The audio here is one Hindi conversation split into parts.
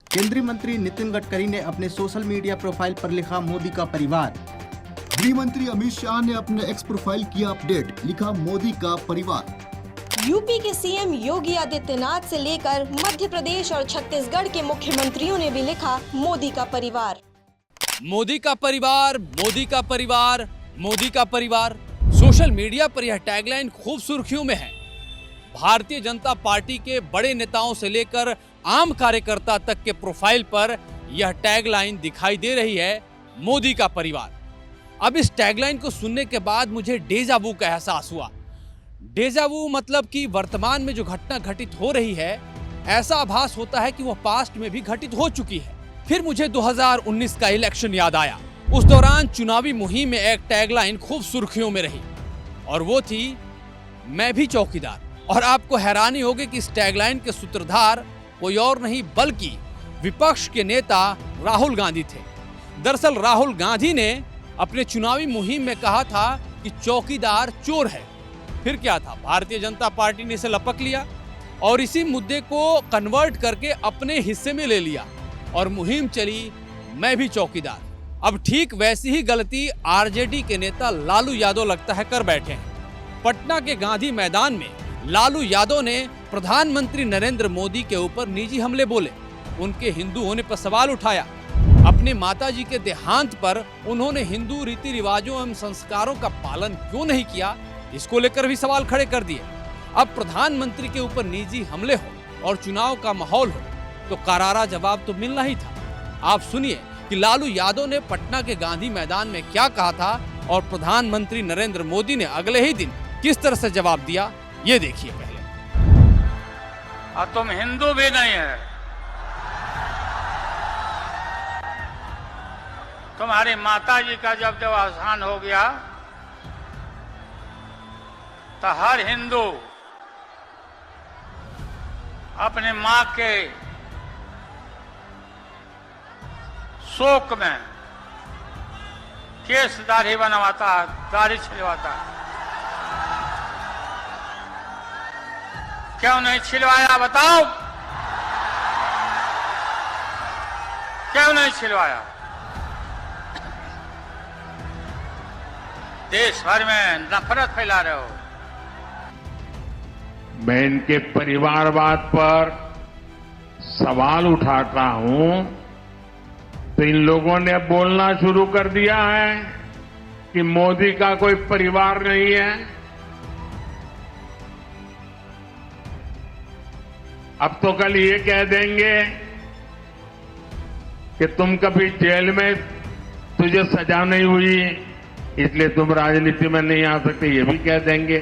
केंद्रीय मंत्री नितिन गडकरी ने अपने सोशल मीडिया प्रोफाइल पर लिखा मोदी का परिवार। गृह मंत्री अमित शाह ने अपने एक्स प्रोफाइल किया अपडेट, लिखा मोदी का परिवार। यूपी के सीएम योगी आदित्यनाथ से लेकर मध्य प्रदेश और छत्तीसगढ़ के मुख्यमंत्रियों ने भी लिखा मोदी का परिवार। मोदी का परिवार, मोदी का परिवार, मोदी का परिवार। सोशल मीडिया पर यह टैगलाइन खूब सुर्खियों में है। भारतीय जनता पार्टी के बड़े नेताओं से लेकर आम कार्यकर्ता तक के प्रोफाइल पर यह टैगलाइन दिखाई दे रही है, मोदी का परिवार। अब इस टैगलाइन को सुनने के बाद मुझे डेजा वू का एहसास हुआ। डेजा वू मतलब कि वर्तमान में जो घटना घटित हो रही है, ऐसा आभास होता है कि वह पास्ट में भी घटित हो चुकी है। फिर मुझे 2019 का इलेक्शन याद आया। उस दौरान चुनावी मुहिम में एक टैगलाइन खूब सुर्खियों में रही और वो थी, मैं भी चौकीदार। और आपको हैरानी होगी कि इस टैगलाइन के सूत्रधार कोई और नहीं बल्कि विपक्ष के नेता राहुल गांधी थे। दरअसल राहुल गांधी ने अपने चुनावी मुहिम में कहा था कि चौकीदार चोर है। फिर क्या था, भारतीय जनता पार्टी ने इसे लपक लिया और इसी मुद्दे को कन्वर्ट करके अपने हिस्से में ले लिया और मुहिम चली, मैं भी चौकीदार। अब ठीक वैसी ही गलती आरजेडी के नेता लालू यादव लगता है कर बैठे हैं। पटना के गांधी मैदान में लालू यादव ने प्रधानमंत्री नरेंद्र मोदी के ऊपर निजी हमले बोले, उनके हिंदू होने पर सवाल उठाया। अपने माताजी के देहांत पर उन्होंने हिंदू रीति रिवाजों एवं संस्कारों का पालन क्यों नहीं किया, इसको लेकर भी सवाल खड़े कर दिए। अब प्रधानमंत्री के ऊपर निजी हमले हो और चुनाव का माहौल हो तो करारा जवाब तो मिलना ही था। आप सुनिए कि लालू यादव ने पटना के गांधी मैदान में क्या कहा था और प्रधानमंत्री नरेंद्र मोदी ने अगले ही दिन किस तरह से जवाब दिया, ये देखिए पहले। और तुम हिंदू भी नहीं है, तुम्हारी माता जी का जब देहावसान हो गया तो हर हिंदू अपने मां के शोक में केस दाढ़ी बनवाता है, दाढ़ी छिलवाता है। क्यों नहीं छिलवाया बताओ, क्यों नहीं छिलवाया? देश भर में नफरत फैला रहे हो। मैं इनके परिवारवाद पर सवाल उठाता हूं तो इन लोगों ने बोलना शुरू कर दिया है कि मोदी का कोई परिवार नहीं है। अब तो कल ये कह देंगे कि तुम कभी जेल में तुझे सजा नहीं हुई इसलिए तुम राजनीति में नहीं आ सकते, ये भी कह देंगे।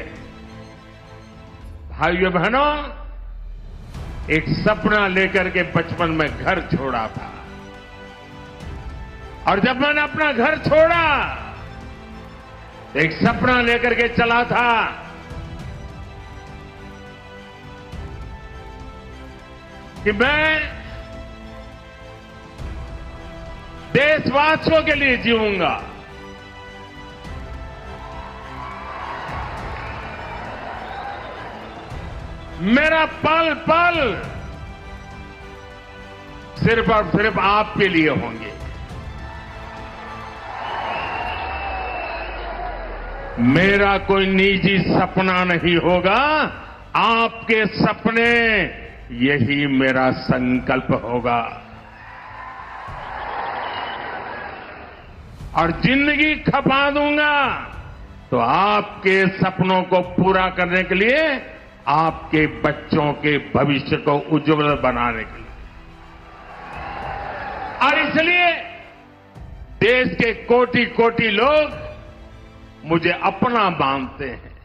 भाइयों बहनों, एक सपना लेकर के बचपन में घर छोड़ा था और जब मैंने अपना घर छोड़ा एक सपना लेकर के चला था कि मैं देशवासियों के लिए जीऊंगा। मेरा पल पल सिर्फ और सिर्फ आपके लिए होंगे। मेरा कोई निजी सपना नहीं होगा, आपके सपने, यही मेरा संकल्प होगा। और जिंदगी खपा दूंगा तो आपके सपनों को पूरा करने के लिए, आपके बच्चों के भविष्य को उज्जवल बनाने के लिए। और इसलिए देश के कोटि कोटि लोग मुझे अपना मानते हैं,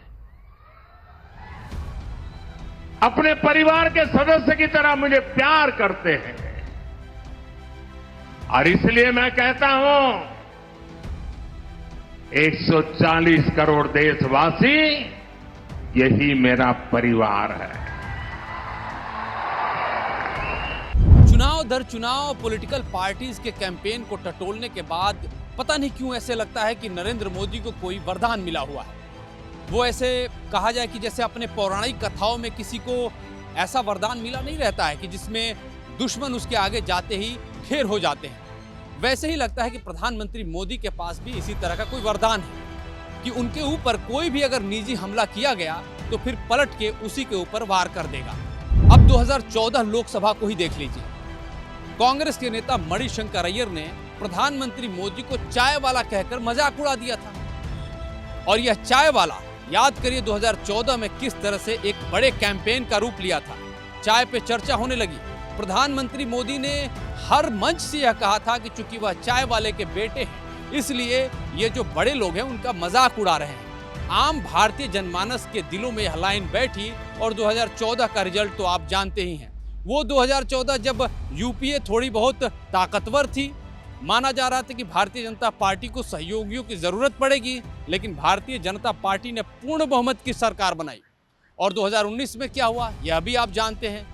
अपने परिवार के सदस्य की तरह मुझे प्यार करते हैं। और इसलिए मैं कहता हूं, 140 करोड़ देशवासी, यही मेरा परिवार है। चुनाव दर चुनाव पॉलिटिकल पार्टीज के कैंपेन को टटोलने के बाद पता नहीं क्यों ऐसे लगता है कि नरेंद्र मोदी को कोई वरदान मिला हुआ है। वो ऐसे कहा जाए कि जैसे अपने पौराणिक कथाओं में किसी को ऐसा वरदान मिला नहीं रहता है कि जिसमें दुश्मन उसके आगे जाते ही ढेर हो जाते हैं। वैसे ही लगता है कि प्रधानमंत्री मोदी के पास भी इसी तरह का कोई वरदान है कि उनके ऊपर कोई भी अगर निजी हमला किया गया तो फिर पलट के उसी के ऊपर वार कर देगा। अब 2014 लोकसभा को ही देख लीजिए। कांग्रेस के नेता मणिशंकर अय्यर ने प्रधानमंत्री मोदी को चाय वाला कहकर मजाक उड़ा दिया था। और यह चाय वाला याद करिए 2014 में किस तरह से एक बड़े कैंपेन का रूप लिया था। चाय पे चर्चा होने लगी। प्रधानमंत्री मोदी ने हर मंच से यह कहा था कि चूंकि वह चाय वाले के बेटे हैं इसलिए ये जो बड़े लोग हैं उनका मजाक उड़ा रहे हैं। आम भारतीय जनमानस के दिलों में यह लाइन बैठी और 2014 का रिजल्ट तो आप जानते ही हैं। वो 2014 जब यूपीए थोड़ी बहुत ताकतवर थी, माना जा रहा था कि भारतीय जनता पार्टी को सहयोगियों की जरूरत पड़ेगी, लेकिन भारतीय जनता पार्टी ने पूर्ण बहुमत की सरकार बनाई। और 2019 में क्या हुआ यह भी आप जानते हैं।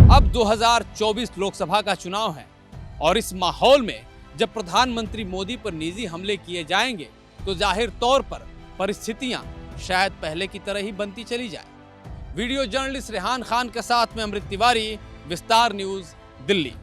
अब 2024 लोकसभा का चुनाव है और इस माहौल में जब प्रधानमंत्री मोदी पर निजी हमले किए जाएंगे तो जाहिर तौर पर परिस्थितियां शायद पहले की तरह ही बनती चली जाए। वीडियो जर्नलिस्ट रेहान खान के साथ में अमृत तिवारी, विस्तार न्यूज, दिल्ली।